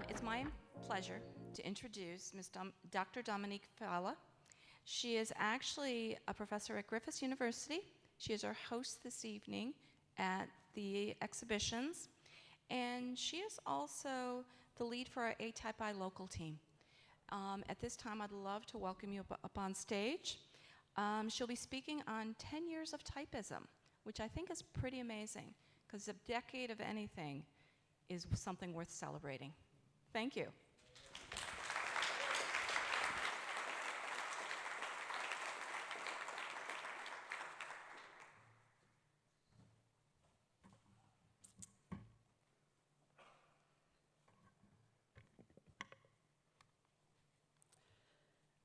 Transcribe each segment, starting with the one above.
It's my pleasure to introduce Dr. Dominique Falla. She is actually a professor at Griffith University. She is our host this evening at the exhibitions, and she is also the lead for our ATypI local team. At this time, I'd love to welcome you up on stage. She'll be speaking on 10 years of typism, which I think is pretty amazing, because a decade of anything is something worth celebrating. Thank you.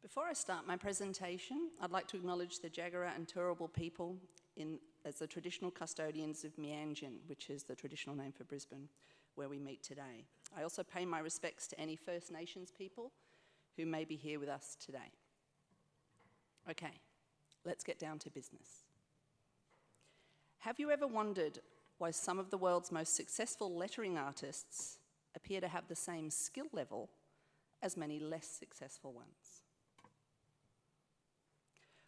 Before I start my presentation, I'd like to acknowledge the Jagera and Turrbal people as the traditional custodians of Meanjin, which is the traditional name for Brisbane, where we meet today. I also pay my respects to any First Nations people who may be here with us today. Okay, let's get down to business. Have you ever wondered why some of the world's most successful lettering artists appear to have the same skill level as many less successful ones?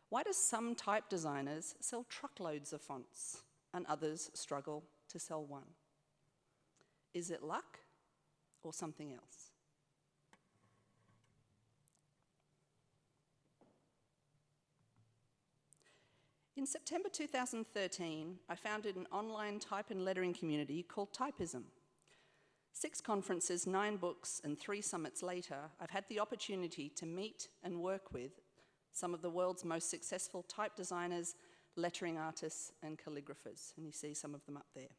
Why do some type designers sell truckloads of fonts and others struggle to sell one? Is it luck or something else? In September 2013, I founded an online type and lettering community called Typism. 6 conferences, 9 books, and 3 summits later, I've had the opportunity to meet and work with some of the world's most successful type designers, lettering artists, and calligraphers. And you see some of them up there.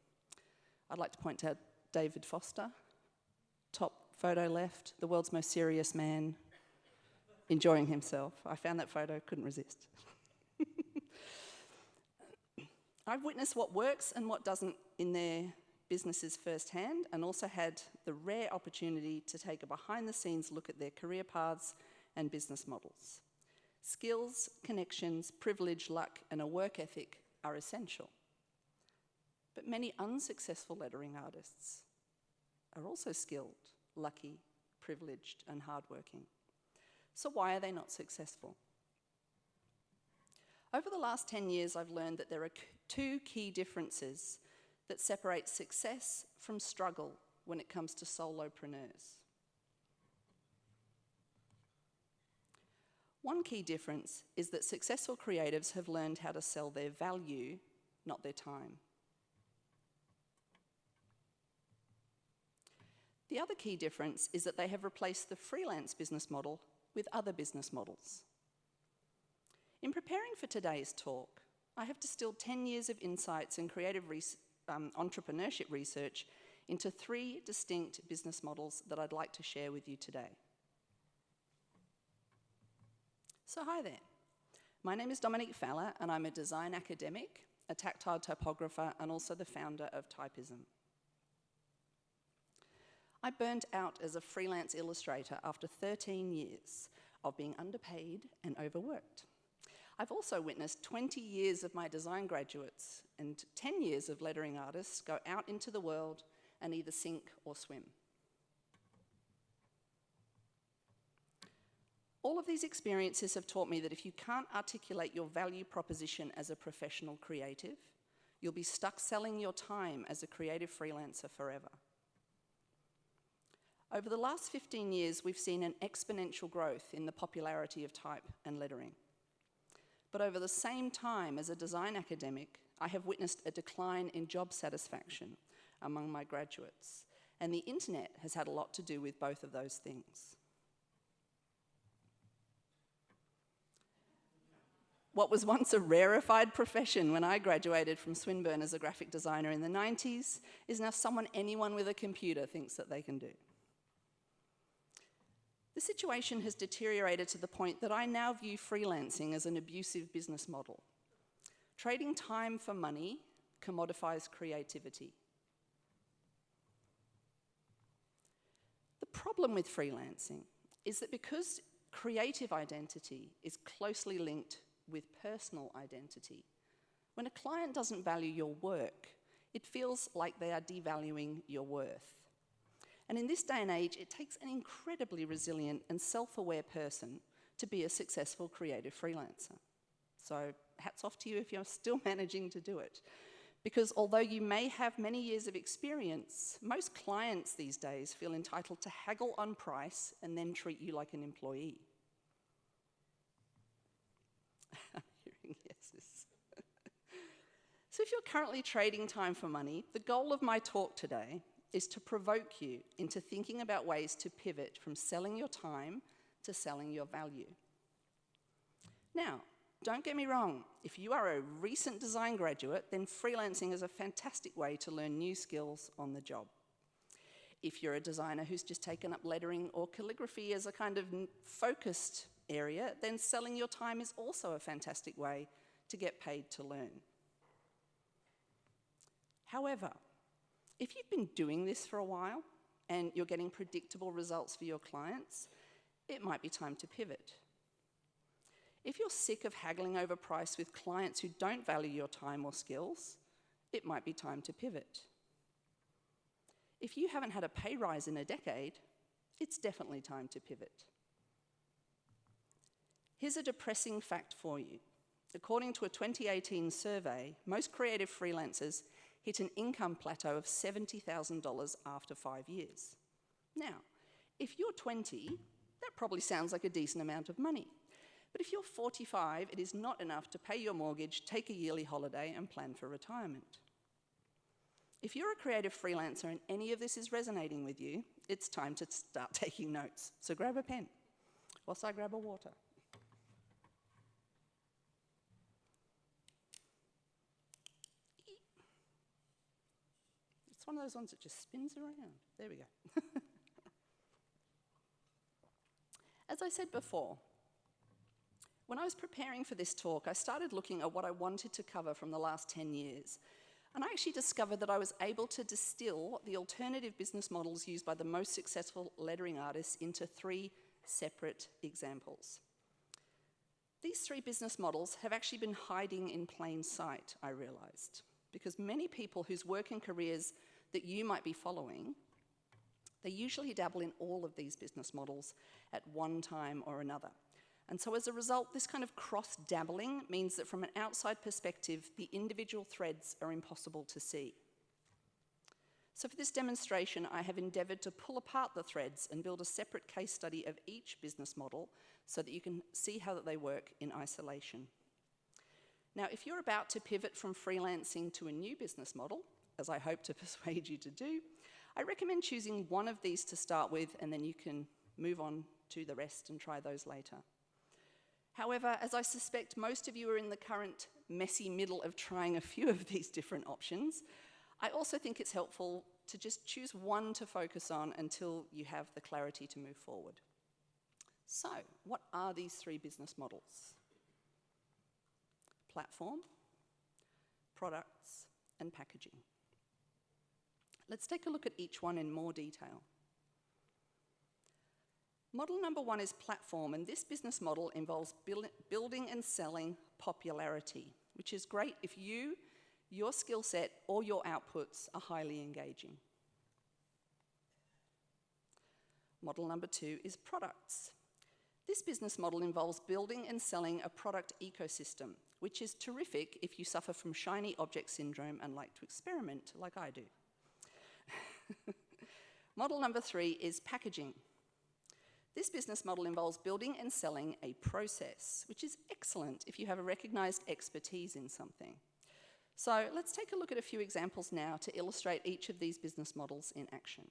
I'd like to point out David Foster, top photo left, the world's most serious man, enjoying himself. I found that photo, couldn't resist. I've witnessed what works and what doesn't in their businesses firsthand, and also had the rare opportunity to take a behind-the-scenes look at their career paths and business models. Skills, connections, privilege, luck, and a work ethic are essential. But many unsuccessful lettering artists are also skilled, lucky, privileged, and hardworking. So why are they not successful? Over the last 10 years, I've learned that there are 2 key differences that separate success from struggle when it comes to solopreneurs. One key difference is that successful creatives have learned how to sell their value, not their time. The other key difference is that they have replaced the freelance business model with other business models. In preparing for today's talk, I have distilled 10 years of insights and creative entrepreneurship research into 3 distinct business models that I'd like to share with you today. So hi there, my name is Dominique Falla, and I'm a design academic, a tactile typographer, and also the founder of Typism. I burnt out as a freelance illustrator after 13 years of being underpaid and overworked. I've also witnessed 20 years of my design graduates and 10 years of lettering artists go out into the world and either sink or swim. All of these experiences have taught me that if you can't articulate your value proposition as a professional creative, you'll be stuck selling your time as a creative freelancer forever. Over the last 15 years, we've seen an exponential growth in the popularity of type and lettering. But over the same time, as a design academic, I have witnessed a decline in job satisfaction among my graduates, and the internet has had a lot to do with both of those things. What was once a rarefied profession when I graduated from Swinburne as a graphic designer in the 90s is now anyone with a computer thinks that they can do. The situation has deteriorated to the point that I now view freelancing as an abusive business model. Trading time for money commodifies creativity. The problem with freelancing is that because creative identity is closely linked with personal identity, when a client doesn't value your work, it feels like they are devaluing your worth. And in this day and age, it takes an incredibly resilient and self-aware person to be a successful creative freelancer. So hats off to you if you're still managing to do it. Because although you may have many years of experience, most clients these days feel entitled to haggle on price and then treat you like an employee. I'm hearing yeses. So if you're currently trading time for money, the goal of my talk today is to provoke you into thinking about ways to pivot from selling your time to selling your value. Now, don't get me wrong, if you are a recent design graduate, then freelancing is a fantastic way to learn new skills on the job. If you're a designer who's just taken up lettering or calligraphy as a kind of focused area, then selling your time is also a fantastic way to get paid to learn. However, if you've been doing this for a while and you're getting predictable results for your clients, it might be time to pivot. If you're sick of haggling over price with clients who don't value your time or skills, it might be time to pivot. If you haven't had a pay rise in a decade, it's definitely time to pivot. Here's a depressing fact for you. According to a 2018 survey, most creative freelancers hit an income plateau of $70,000 after 5 years. Now, if you're 20, that probably sounds like a decent amount of money. But if you're 45, it is not enough to pay your mortgage, take a yearly holiday, and plan for retirement. If you're a creative freelancer and any of this is resonating with you, it's time to start taking notes. So grab a pen, whilst I grab a water. It's one of those ones that just spins around. There we go. As I said before, when I was preparing for this talk, I started looking at what I wanted to cover from the last 10 years. And I actually discovered that I was able to distill the alternative business models used by the most successful lettering artists into 3 separate examples. These 3 business models have actually been hiding in plain sight, I realized, because many people whose work and careers that you might be following, they usually dabble in all of these business models at one time or another. And so as a result, this kind of cross-dabbling means that from an outside perspective, the individual threads are impossible to see. So for this demonstration, I have endeavoured to pull apart the threads and build a separate case study of each business model so that you can see how they work in isolation. Now, if you're about to pivot from freelancing to a new business model, as I hope to persuade you to do, I recommend choosing one of these to start with, and then you can move on to the rest and try those later. However, as I suspect most of you are in the current messy middle of trying a few of these different options, I also think it's helpful to just choose one to focus on until you have the clarity to move forward. So, what are these 3 business models? Platform, products, and packaging. Let's take a look at each one in more detail. Model number 1 is platform, and this business model involves building and selling popularity, which is great if you, your skill set, or your outputs are highly engaging. Model number 2 is products. This business model involves building and selling a product ecosystem, which is terrific if you suffer from shiny object syndrome and like to experiment like I do. Model number 3 is packaging. This business model involves building and selling a process, which is excellent if you have a recognized expertise in something. So let's take a look at a few examples now to illustrate each of these business models in action.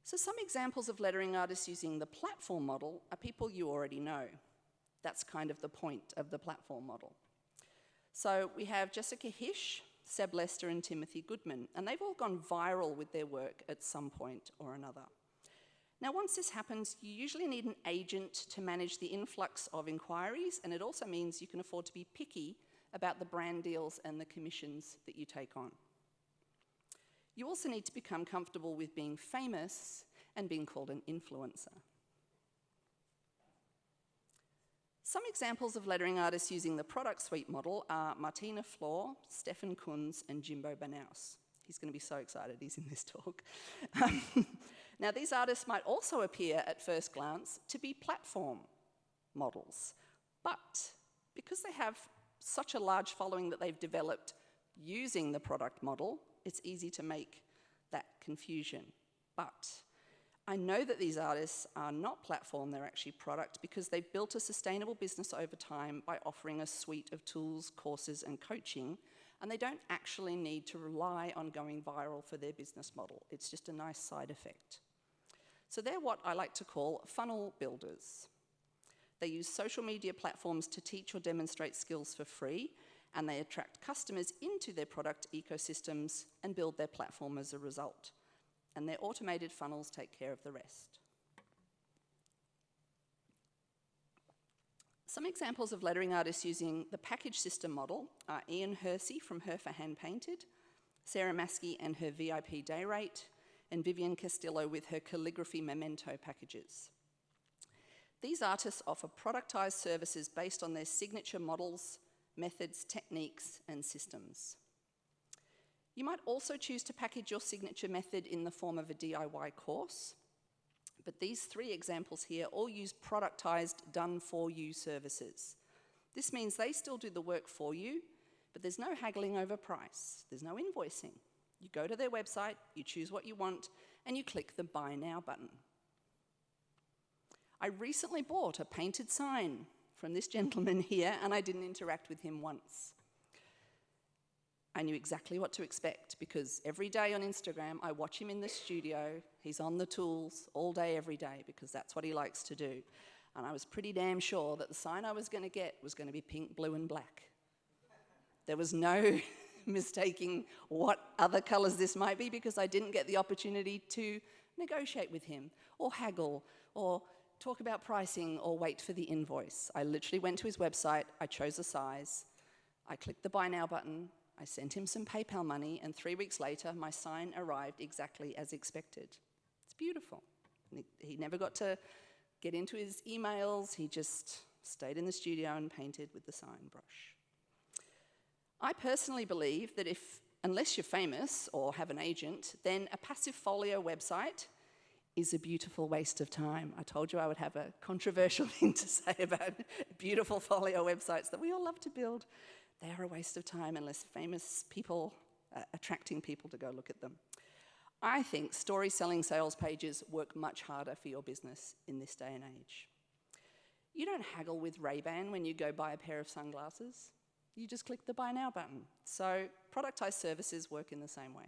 So some examples of lettering artists using the platform model are people you already know. That's kind of the point of the platform model. So we have Jessica Hish, Seb Lester, and Timothy Goodman, and they've all gone viral with their work at some point or another. Now, once this happens, you usually need an agent to manage the influx of inquiries, and it also means you can afford to be picky about the brand deals and the commissions that you take on. You also need to become comfortable with being famous and being called an influencer. Some examples of lettering artists using the product suite model are Martina Floor, Stefan Kunz, and Jimbo Banaus. He's going to be so excited he's in this talk. Now, these artists might also appear at first glance to be platform models, but because they have such a large following that they've developed using the product model, it's easy to make that confusion. But I know that these artists are not platform, they're actually product, because they've built a sustainable business over time by offering a suite of tools, courses, and coaching, and they don't actually need to rely on going viral for their business model. It's just a nice side effect. So they're what I like to call funnel builders. They use social media platforms to teach or demonstrate skills for free, and they attract customers into their product ecosystems and build their platform as a result. And their automated funnels take care of the rest. Some examples of lettering artists using the package system model are Ian Hersey from Her for Hand Painted, Sarah Maskey and her VIP day rate, and Vivian Castillo with her calligraphy memento packages. These artists offer productized services based on their signature models, methods, techniques, and systems. You might also choose to package your signature method in the form of a DIY course, but these 3 examples here all use productized, done-for-you services. This means they still do the work for you, but there's no haggling over price. There's no invoicing. You go to their website, you choose what you want, and you click the Buy Now button. I recently bought a painted sign from this gentleman here, and I didn't interact with him once. I knew exactly what to expect, because every day on Instagram, I watch him in the studio. He's on the tools all day, every day, because that's what he likes to do. And I was pretty damn sure that the sign I was going to get was going to be pink, blue, and black. There was no mistaking what other colours this might be, because I didn't get the opportunity to negotiate with him, or haggle, or talk about pricing, or wait for the invoice. I literally went to his website, I chose a size, I clicked the Buy Now button, I sent him some PayPal money, and 3 weeks later, my sign arrived exactly as expected. It's beautiful. He never got to get into his emails, he just stayed in the studio and painted with the sign brush. I personally believe that unless you're famous or have an agent, then a passive folio website is a beautiful waste of time. I told you I would have a controversial thing to say about beautiful folio websites that we all love to build. They are a waste of time unless famous people are attracting people to go look at them. I think story-selling sales pages work much harder for your business in this day and age. You don't haggle with Ray-Ban when you go buy a pair of sunglasses. You just click the Buy Now button. So productized services work in the same way.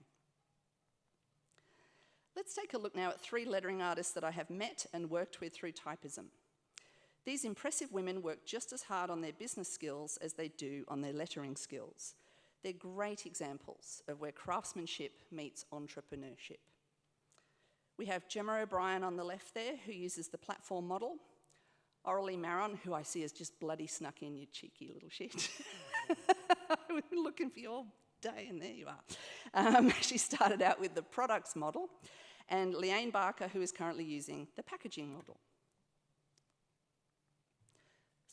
Let's take a look now at 3 lettering artists that I have met and worked with through Typism. These impressive women work just as hard on their business skills as they do on their lettering skills. They're great examples of where craftsmanship meets entrepreneurship. We have Gemma O'Brien on the left there, who uses the platform model. Aurelie Maron, who I see has just bloody snuck in, you cheeky little shit. We've been looking for you all day, and there you are. She started out with the products model, and Leanne Barker, who is currently using the packaging model.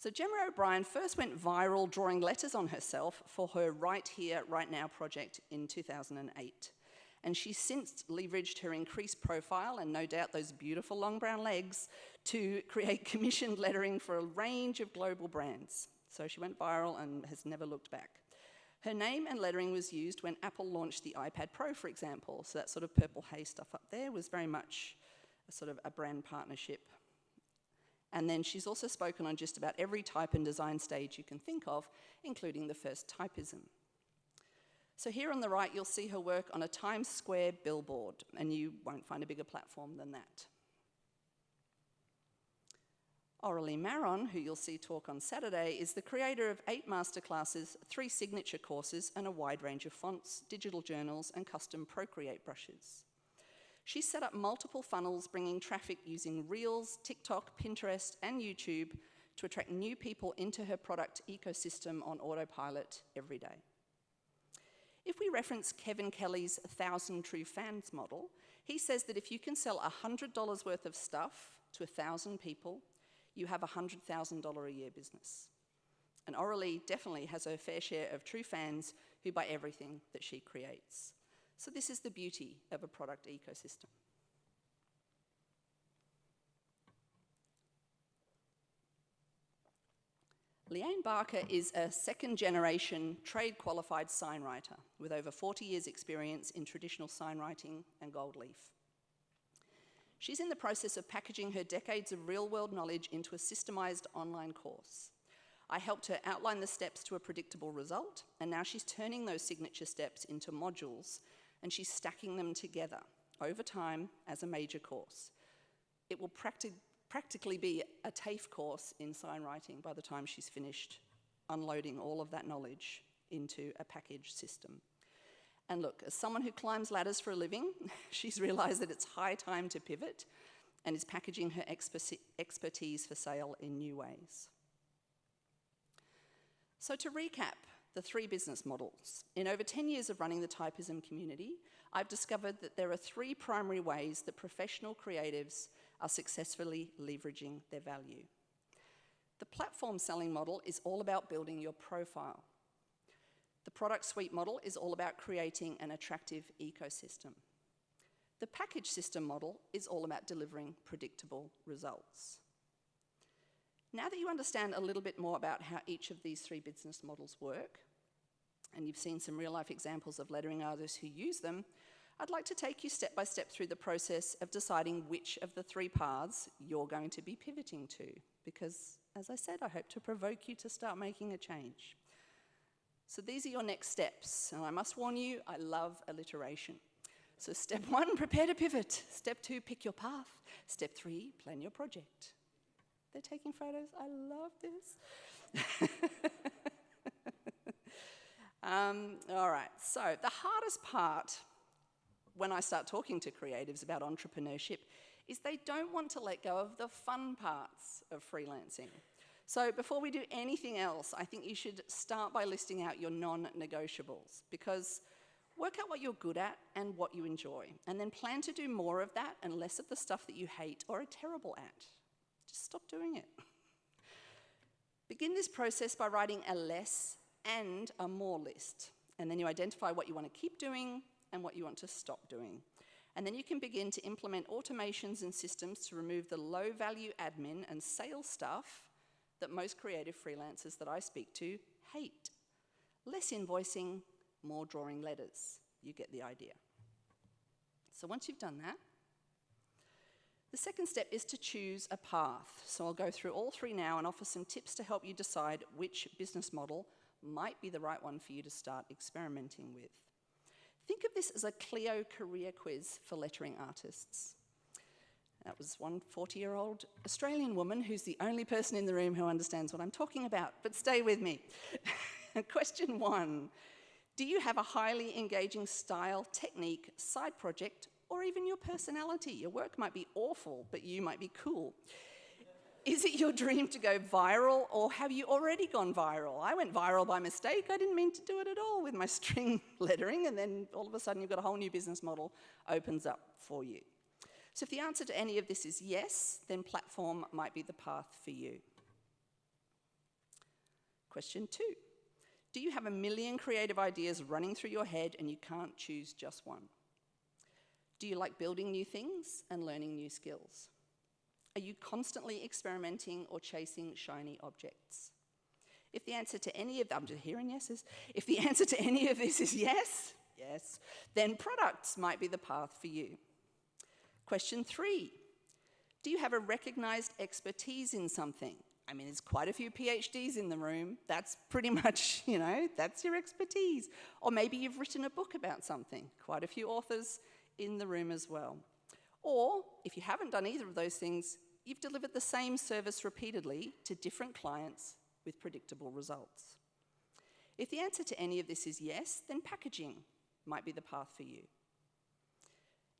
So Gemma O'Brien first went viral drawing letters on herself for her Right Here, Right Now project in 2008. And she's since leveraged her increased profile and no doubt those beautiful long brown legs to create commissioned lettering for a range of global brands. So she went viral and has never looked back. Her name and lettering was used when Apple launched the iPad Pro, for example. So that sort of purple haze stuff up there was very much a sort of a brand partnership. And then she's also spoken on just about every type and design stage you can think of, including the first Typism. So here on the right, you'll see her work on a Times Square billboard, and you won't find a bigger platform than that. Aurelie Maron, who you'll see talk on Saturday, is the creator of 8 masterclasses, 3 signature courses, and a wide range of fonts, digital journals, and custom Procreate brushes. She set up multiple funnels, bringing traffic using Reels, TikTok, Pinterest, and YouTube to attract new people into her product ecosystem on autopilot every day. If we reference Kevin Kelly's 1,000 True Fans model, he says that if you can sell $100 worth of stuff to 1,000 people, you have a $100,000 a year business. And Aurelie definitely has her fair share of true fans who buy everything that she creates. So this is the beauty of a product ecosystem. Leanne Barker is a second-generation trade-qualified signwriter with over 40 years' experience in traditional signwriting and gold leaf. She's in the process of packaging her decades of real-world knowledge into a systemized online course. I helped her outline the steps to a predictable result, and now she's turning those signature steps into modules, and she's stacking them together over time as a major course. It will practically be a TAFE course in signwriting by the time she's finished unloading all of that knowledge into a package system. And look, as someone who climbs ladders for a living, she's realized that it's high time to pivot and is packaging her expertise for sale in new ways. So to recap the 3 business models, in over 10 years of running the Typism community, I've discovered that there are 3 primary ways that professional creatives are successfully leveraging their value. The platform selling model is all about building your profile. The product suite model is all about creating an attractive ecosystem. The package system model is all about delivering predictable results. Now that you understand a little bit more about how each of these 3 business models work, and you've seen some real-life examples of lettering artists who use them, I'd like to take you step by step through the process of deciding which of the 3 paths you're going to be pivoting to, because, as I said, I hope to provoke you to start making a change. So these are your next steps, and I must warn you, I love alliteration. So step 1, prepare to pivot. Step 2, pick your path. Step 3, plan your project. They're taking photos. I love this. All right, so the hardest part when I start talking to creatives about entrepreneurship is they don't want to let go of the fun parts of freelancing. So before we do anything else, I think you should start by listing out your non-negotiables, because work out what you're good at and what you enjoy, and then plan to do more of that and less of the stuff that you hate or are terrible at. Just stop doing it. Begin this process by writing a less and a more list, and then you identify what you want to keep doing and what you want to stop doing. And then you can begin to implement automations and systems to remove the low-value admin and sales stuff that most creative freelancers that I speak to hate. Less invoicing, more drawing letters. You get the idea. So once you've done that, the second step is to choose a path. So I'll go through all 3 now and offer some tips to help you decide which business model might be the right one for you to start experimenting with. Think of this as a Clio career quiz for lettering artists. That was one 40-year-old Australian woman who's the only person in the room who understands what I'm talking about, but stay with me. Question 1, do you have a highly engaging style, technique, side project, or even your personality? Your work might be awful, but you might be cool. Is it your dream to go viral, or have you already gone viral? I went viral by mistake. I didn't mean to do it at all with my string lettering, and then all of a sudden you've got a whole new business model opens up for you. So if the answer to any of this is yes, then platform might be the path for you. Question 2, do you have a million creative ideas running through your head and you can't choose just one? Do you like building new things and learning new skills? Are you constantly experimenting or chasing shiny objects? If the answer to any of them, I'm just hearing yeses. If the answer to any of this is yes, then products might be the path for you. Question 3, do you have a recognized expertise in something? I mean, there's quite a few PhDs in the room. That's pretty much, that's your expertise. Or maybe you've written a book about something. Quite a few authors in the room as well. Or, if you haven't done either of those things, you've delivered the same service repeatedly to different clients with predictable results. If the answer to any of this is yes, then packaging might be the path for you.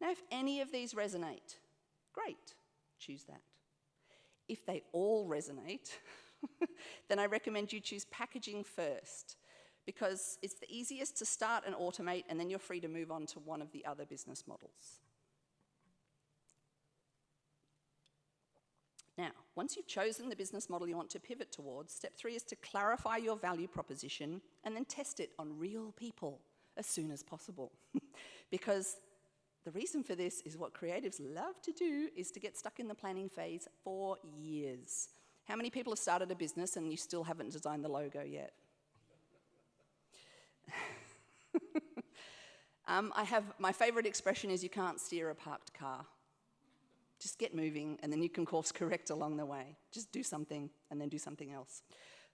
Now, if any of these resonate, great, choose that. If they all resonate, then I recommend you choose packaging first, because it's the easiest to start and automate, and then you're free to move on to one of the other business models. Now, once you've chosen the business model you want to pivot towards, step 3 is to clarify your value proposition and then test it on real people as soon as possible. Because the reason for this is what creatives love to do is to get stuck in the planning phase for years. How many people have started a business and you still haven't designed the logo yet? My favorite expression is you can't steer a parked car. Just get moving and then you can course correct along the way. Just do something and then do something else.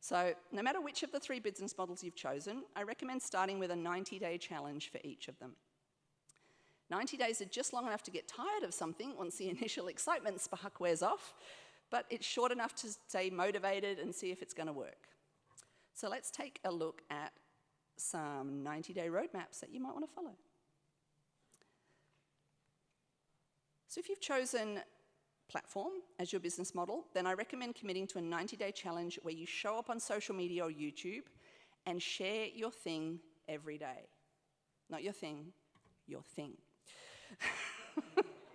So no matter which of the 3 business models you've chosen, I recommend starting with a 90-day challenge for each of them. 90 days are just long enough to get tired of something once the initial excitement spark wears off, but it's short enough to stay motivated and see if it's going to work. So let's take a look at some 90-day roadmaps that you might want to follow. So if you've chosen platform as your business model, then I recommend committing to a 90-day challenge where you show up on social media or YouTube and share your thing every day. Not your thing, your thing.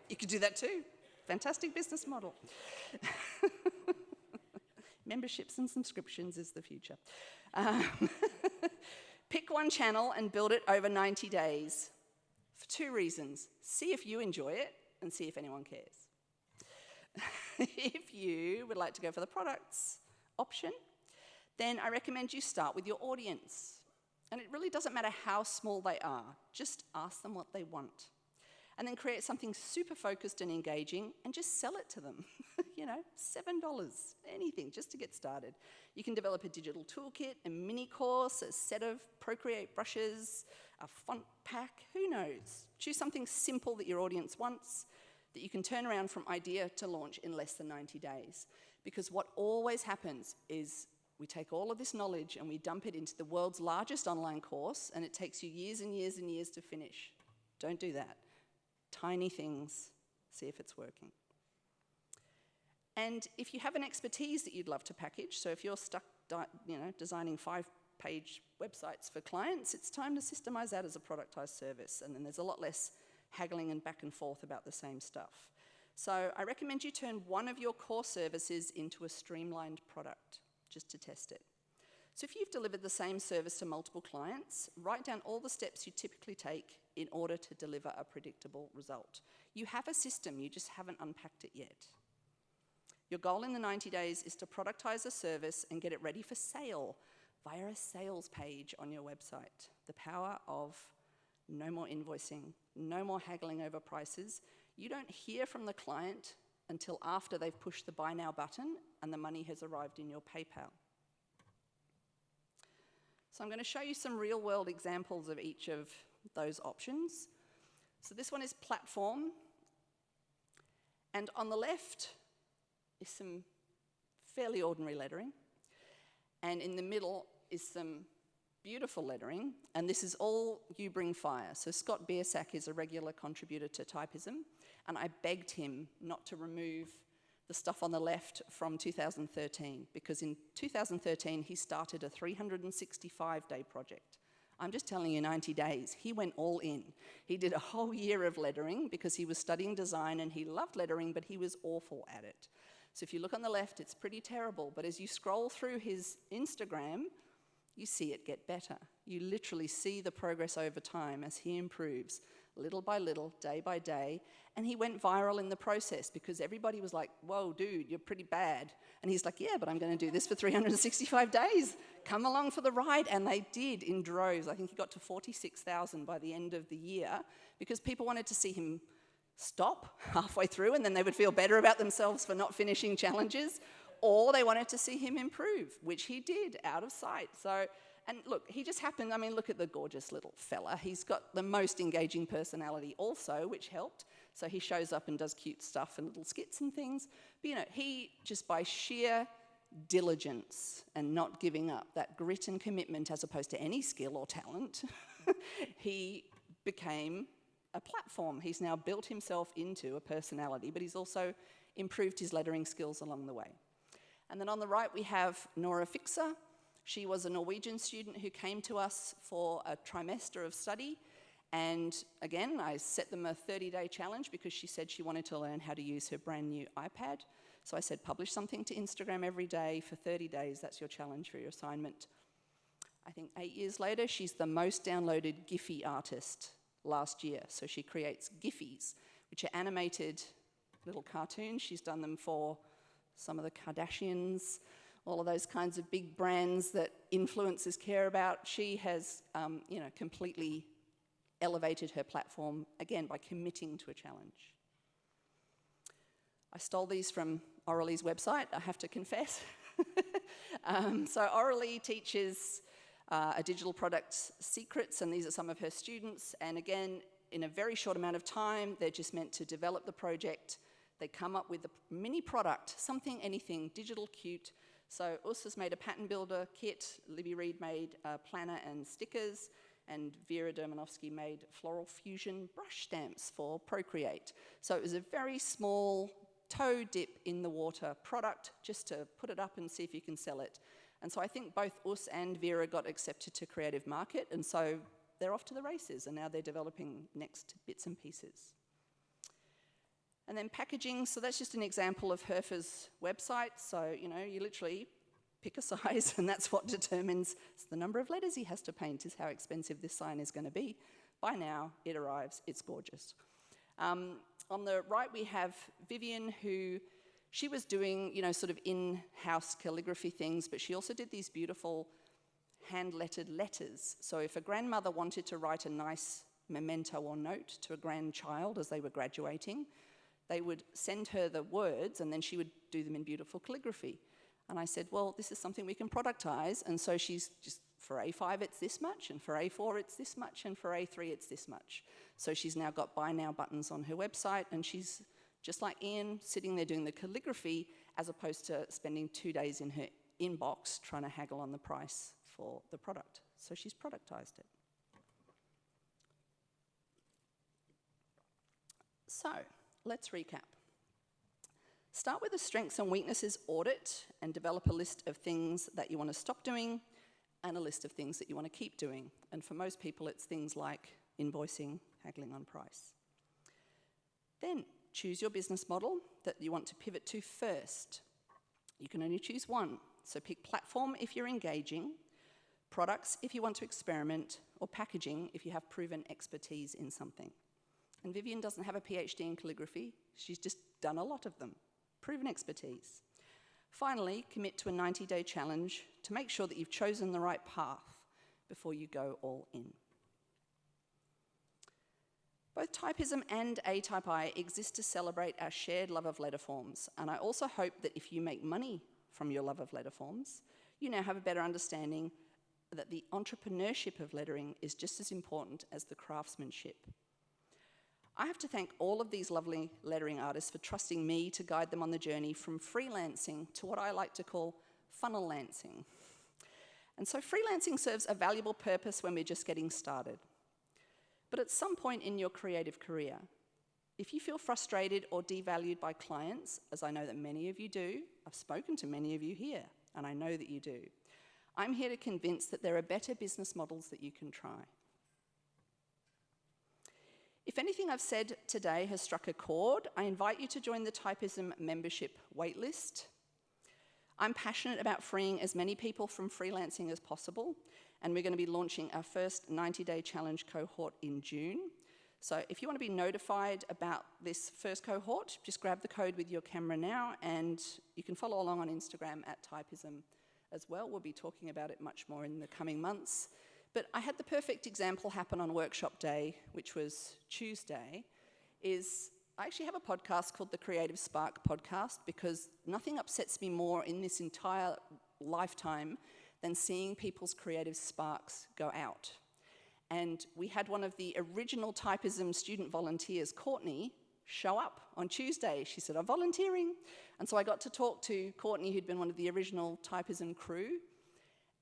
You could do that too. Fantastic business model. Memberships and subscriptions is the future. Pick one channel and build it over 90 days for 2 reasons. See if you enjoy it and see if anyone cares. If you would like to go for the products option, then I recommend you start with your audience. And it really doesn't matter how small they are, just ask them what they want. And then create something super focused and engaging and just sell it to them. $7, anything, just to get started. You can develop a digital toolkit, a mini course, a set of Procreate brushes, a font pack, who knows? Choose something simple that your audience wants, that you can turn around from idea to launch in less than 90 days. Because what always happens is we take all of this knowledge and we dump it into the world's largest online course, and it takes you years and years and years to finish. Don't do that. Tiny things, see if it's working. And if you have an expertise that you'd love to package, so if you're stuck designing 5-page websites for clients, it's time to systemize that as a productized service, and then there's a lot less haggling and back and forth about the same stuff. So I recommend you turn one of your core services into a streamlined product, just to test it. So if you've delivered the same service to multiple clients, write down all the steps you typically take in order to deliver a predictable result. You have a system, you just haven't unpacked it yet. Your goal in the 90 days is to productize a service and get it ready for sale via a sales page on your website. The power of no more invoicing, no more haggling over prices. You don't hear from the client until after they've pushed the buy now button and the money has arrived in your PayPal. So I'm going to show you some real-world examples of each of those options. So this one is platform. And on the left is some fairly ordinary lettering. And in the middle is some beautiful lettering. And this is all You Bring Fire. So Scott Biersack is a regular contributor to Typism. And I begged him not to remove the stuff on the left from 2013, because in 2013 he started a 365-day project. I'm just telling you, 90 days. He went all in. He did a whole year of lettering because he was studying design and he loved lettering, but he was awful at it. So if you look on the left, it's pretty terrible, but as you scroll through his Instagram, you see it get better. You literally see the progress over time as he improves, little by little, day by day, and he went viral in the process because everybody was like, whoa, dude, you're pretty bad. And he's like, yeah, but I'm going to do this for 365 days. Come along for the ride. And they did in droves. I think he got to 46,000 by the end of the year because people wanted to see him stop halfway through and then they would feel better about themselves for not finishing challenges, or they wanted to see him improve, which he did out of sight. So, and look, he just happened, look at the gorgeous little fella. He's got the most engaging personality also, which helped. So he shows up and does cute stuff and little skits and things. But he just by sheer diligence and not giving up, that grit and commitment as opposed to any skill or talent, he became a platform. He's now built himself into a personality, but he's also improved his lettering skills along the way. And then on the right we have Nora Fixer. She was a Norwegian student who came to us for a trimester of study. And again, I set them a 30-day challenge because she said she wanted to learn how to use her brand new iPad. So I said, publish something to Instagram every day for 30 days. That's your challenge for your assignment. I think 8 years later, she's the most downloaded Giphy artist last year. So she creates Giphies, which are animated little cartoons. She's done them for some of the Kardashians, all of those kinds of big brands that influencers care about. She has, completely elevated her platform, again, by committing to a challenge. I stole these from Aurelie website, I have to confess. So Aurelie teaches a digital product's secrets, and these are some of her students. And again, in a very short amount of time, they're just meant to develop the project. They come up with a mini product, something, anything, digital, cute. So Us has made a pattern builder kit, Libby Reed made a planner and stickers, and Vera Dermanovsky made floral fusion brush stamps for Procreate. So it was a very small toe dip in the water product just to put it up and see if you can sell it. And so I think both Us and Vera got accepted to Creative Market, and so they're off to the races, and now they're developing next bits and pieces. And then packaging, so that's just an example of Herfer's website. So, you literally pick a size, and that's what determines the number of letters he has to paint, is how expensive this sign is going to be. By now, it arrives, it's gorgeous. On the right, we have Vivian, who she was doing, sort of in-house calligraphy things, but she also did these beautiful hand-lettered letters. So if a grandmother wanted to write a nice memento or note to a grandchild as they were graduating, they would send her the words, and then she would do them in beautiful calligraphy. And I said, well, this is something we can productize, and so she's just, for A5 it's this much, and for A4 it's this much, and for A3 it's this much. So she's now got buy now buttons on her website, and she's, just like Ian, sitting there doing the calligraphy, as opposed to spending 2 days in her inbox trying to haggle on the price for the product. So she's productized it. So, let's recap. Start with a strengths and weaknesses audit and develop a list of things that you want to stop doing and a list of things that you want to keep doing. And for most people, it's things like invoicing, haggling on price. Then choose your business model that you want to pivot to first. You can only choose one. So pick platform if you're engaging, products if you want to experiment, or packaging if you have proven expertise in something. And Vivian doesn't have a PhD in calligraphy. She's just done a lot of them. Proven expertise. Finally, commit to a 90-day challenge to make sure that you've chosen the right path before you go all in. Both Typism and ATypI exist to celebrate our shared love of letterforms, and I also hope that if you make money from your love of letterforms, you now have a better understanding that the entrepreneurship of lettering is just as important as the craftsmanship. I have to thank all of these lovely lettering artists for trusting me to guide them on the journey from freelancing to what I like to call funnel-lancing. And so freelancing serves a valuable purpose when we're just getting started. But at some point in your creative career, if you feel frustrated or devalued by clients, as I know that many of you do, I've spoken to many of you here, and I know that you do, I'm here to convince that there are better business models that you can try. If anything I've said today has struck a chord, I invite you to join the Typism membership waitlist. I'm passionate about freeing as many people from freelancing as possible, and we're going to be launching our first 90-day challenge cohort in June. So if you want to be notified about this first cohort, just grab the code with your camera now, and you can follow along on Instagram at Typism as well. We'll be talking about it much more in the coming months. But I had the perfect example happen on workshop day, which was Tuesday, I actually have a podcast called the Creative Spark Podcast, because nothing upsets me more in this entire lifetime than seeing people's creative sparks go out. And we had one of the original Typism student volunteers, Courtney, show up on Tuesday. She said, I'm volunteering. And so I got to talk to Courtney, who'd been one of the original Typism crew.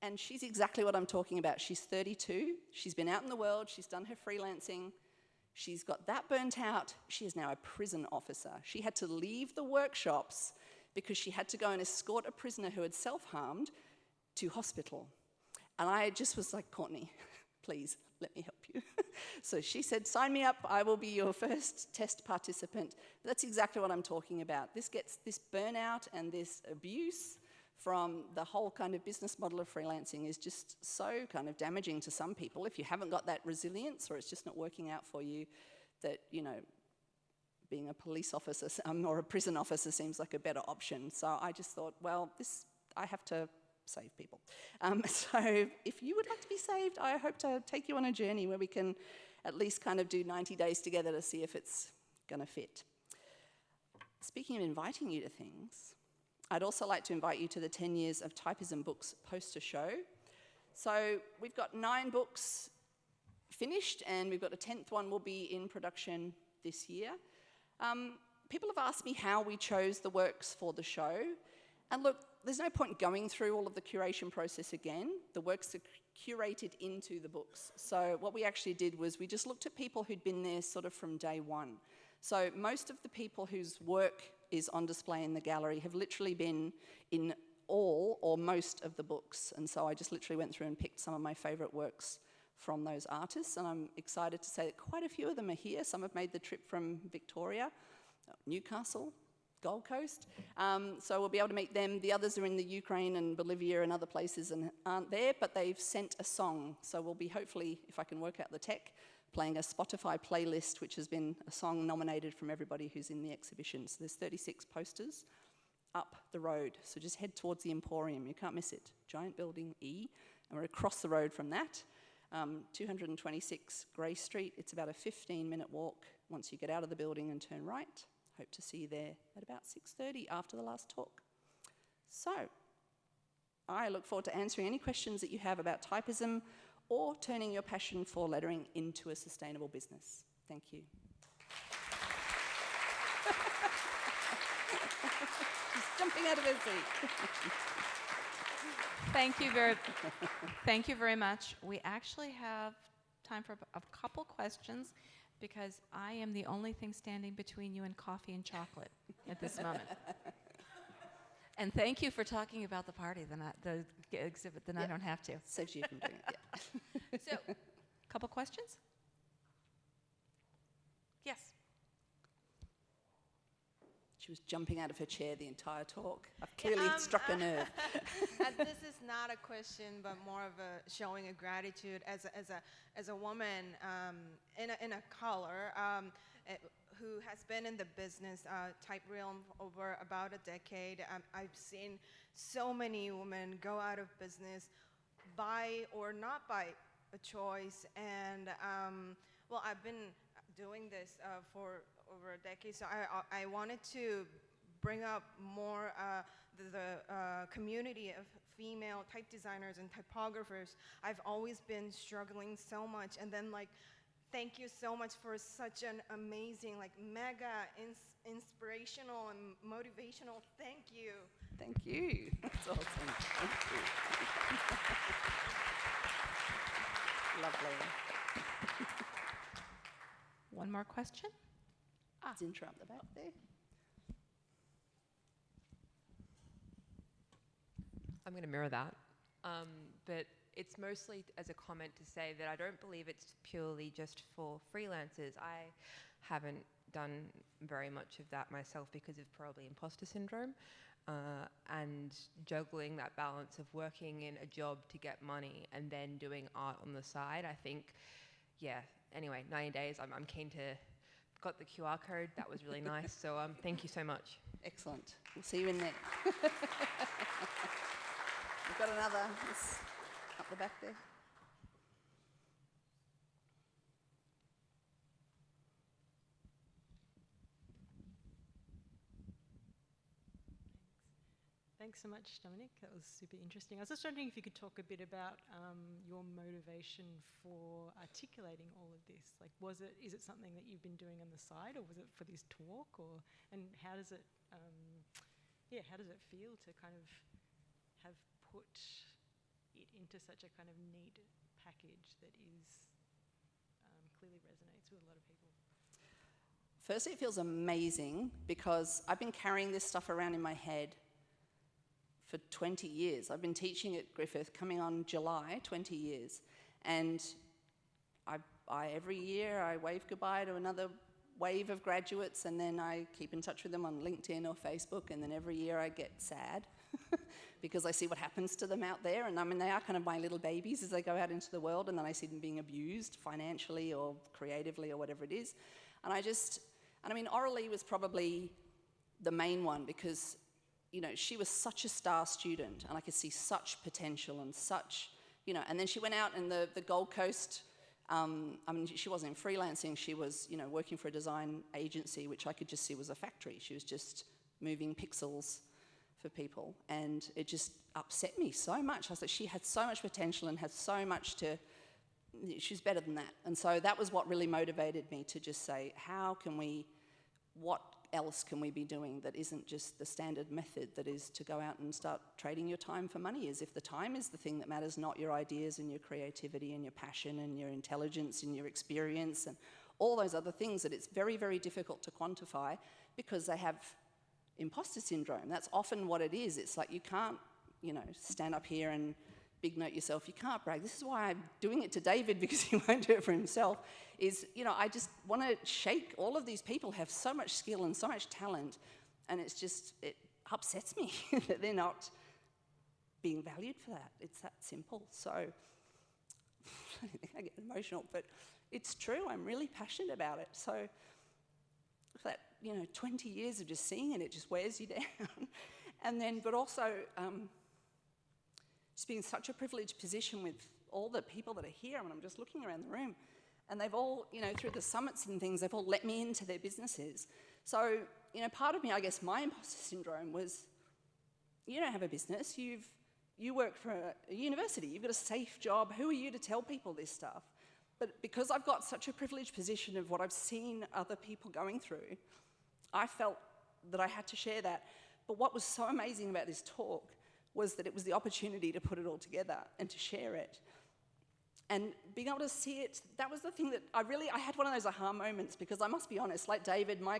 And she's exactly what I'm talking about. She's 32, she's been out in the world, she's done her freelancing, she's got that burnt out, she is now a prison officer. She had to leave the workshops because she had to go and escort a prisoner who had self-harmed to hospital. And I just was like, Courtney, please, let me help you. So she said, sign me up, I will be your first test participant. But that's exactly what I'm talking about. This gets this burnout and this abuse from the whole kind of business model of freelancing is just so kind of damaging to some people. If you haven't got that resilience, or it's just not working out for you, that, you know, being a police officer or a prison officer seems like a better option. So I just thought, well, I have to save people. So if you would like to be saved, I hope to take you on a journey where we can at least kind of do 90 days together to see if it's going to fit. Speaking of inviting you to things, I'd also like to invite you to the 10 Years of Typism books poster show. So we've got 9 books finished, and we've got a 10th one will be in production this year. People have asked me how we chose the works for the show. And look, there's no point going through all of the curation process again. The works are curated into the books. So what we actually did was we just looked at people who'd been there sort of from day one. So most of the people whose work is on display in the gallery have literally been in all or most of the books. And so I just literally went through and picked some of my favourite works from those artists. And I'm excited to say that quite a few of them are here. Some have made the trip from Victoria, Newcastle, Gold Coast. So we'll be able to meet them. The others are in the Ukraine and Bolivia and other places and aren't there, but they've sent a song. So we'll be hopefully, if I can work out the tech, playing a Spotify playlist, which has been a song nominated from everybody who's in the exhibition. So there's 36 posters up the road. So just head towards the Emporium. You can't miss it. Giant building E. And we're across the road from that. 226 Grey Street. It's about a 15-minute walk once you get out of the building and turn right. Hope to see you there at about 6:30 after the last talk. So I look forward to answering any questions that you have about typism or turning your passion for lettering into a sustainable business. Thank you. She's jumping out of her seat. Thank you very much. We actually have time for a couple questions because I am the only thing standing between you and coffee and chocolate at this moment. And thank you for talking about the party, the exhibit, then I don't have to. Saves you from doing it, yeah. So, couple questions? Yes. She was jumping out of her chair the entire talk. I've clearly struck a nerve. This is not a question, but more of a showing of gratitude as a woman in a color who has been in the business type realm over about a decade. I've seen so many women go out of business by or not by a choice, and well, I've been doing this for over a decade, so I wanted to bring up more the community of female type designers and typographers. I've always been struggling so much, and then thank you so much for such an amazing, mega inspirational and motivational thank you. Thank you. That's awesome. Thank you. Lovely. One more question? Zintra up the back there. I'm going to mirror that, but it's mostly as a comment to say that I don't believe it's purely just for freelancers. I haven't done very much of that myself because of probably imposter syndrome and juggling that balance of working in a job to get money and then doing art on the side. I think, yeah, anyway, 90 days, I'm keen to, got the QR code, that was really nice, so thank you so much. Excellent. We'll see you in there. We've got another up the back there. Thanks so much, Dominique. That was super interesting. I was just wondering if you could talk a bit about your motivation for articulating all of this. Is it something that you've been doing on the side, or was it for this talk, and how does it, how does it feel to kind of have put it into such a kind of neat package that is clearly resonates with a lot of people? Firstly, it feels amazing because I've been carrying this stuff around in my head for 20 years. I've been teaching at Griffith, coming on July, 20 years. And I every year I wave goodbye to another wave of graduates, and then I keep in touch with them on LinkedIn or Facebook, and then every year I get sad because I see what happens to them out there. And I mean, they are kind of my little babies as they go out into the world, and then I see them being abused financially or creatively or whatever it is. And I mean, Aurelie was probably the main one because, you know, she was such a star student, and I could see such potential and such, you know, and then she went out in the Gold Coast. I mean, she wasn't freelancing, she was, you know, working for a design agency, which I could just see was a factory. She was just moving pixels for people, and it just upset me so much. I was like, she had so much potential and had so much to, she's better than that. And so that was what really motivated me to just say, what else can we be doing that isn't just the standard method, that is to go out and start trading your time for money, as if the time is the thing that matters, not your ideas and your creativity and your passion and your intelligence and your experience and all those other things that it's very, very difficult to quantify because they have imposter syndrome. That's often what it is. It's like you can't, you know, stand up here and big note yourself. You can't brag. This is why I'm doing it to David, because he won't do it for himself, is, you know, I just want to shake. All of these people have so much skill and so much talent, and it's just, it upsets me that they're not being valued for that. It's that simple. So I get emotional, but it's true. I'm really passionate about it. So that, you know, 20 years of just seeing it just wears you down. And then, but also, just being in such a privileged position with all the people that are here, and I'm just looking around the room, and they've all, you know, through the summits and things, they've all let me into their businesses. So, you know, part of me, I guess, my imposter syndrome was, you don't have a business, you work for a university, you've got a safe job, who are you to tell people this stuff? But because I've got such a privileged position of what I've seen other people going through, I felt that I had to share that. But what was so amazing about this talk was that it was the opportunity to put it all together and to share it. And being able to see it, that was the thing that I had one of those aha moments, because I must be honest, like David, my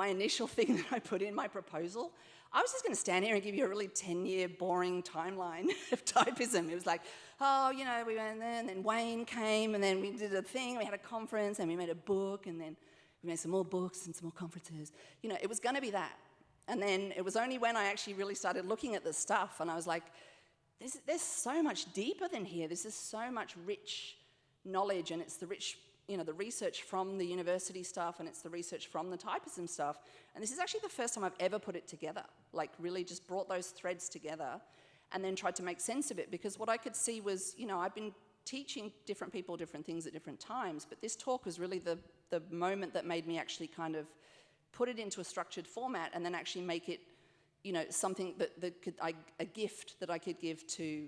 initial thing that I put in my proposal, I was just going to stand here and give you a really 10-year boring timeline of Typism. It was like, oh, you know, we went there, and then Wayne came, and then we did a thing, we had a conference, and we made a book, and then we made some more books and some more conferences. You know, it was going to be that. And then it was only when I actually really started looking at the stuff, and I was like, there's so much deeper than here. This is so much rich knowledge, and it's the rich, you know, the research from the university stuff, and it's the research from the Typism stuff. And this is actually the first time I've ever put it together, like really just brought those threads together and then tried to make sense of it. Because what I could see was, you know, I've been teaching different people different things at different times, but this talk was really the moment that made me actually kind of put it into a structured format and then actually make it, you know, something that could, a gift that I could give to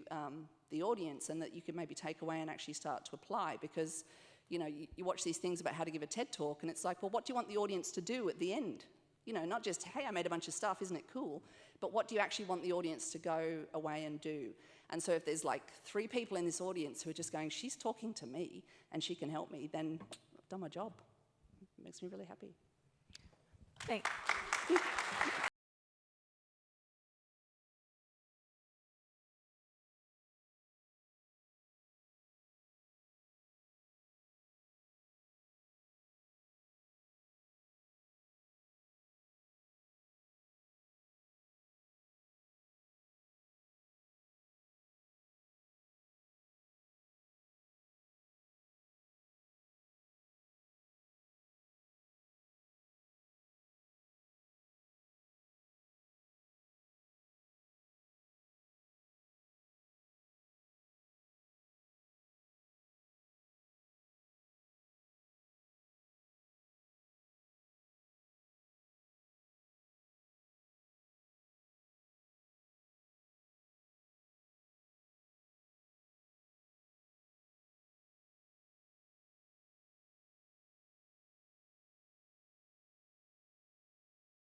the audience, and that you could maybe take away and actually start to apply. Because, you know, you watch these things about how to give a TED talk, and it's like, well, what do you want the audience to do at the end? You know, not just, hey, I made a bunch of stuff, isn't it cool? But what do you actually want the audience to go away and do? And so if there's like 3 people in this audience who are just going, she's talking to me and she can help me, then I've done my job. It makes me really happy. Thanks.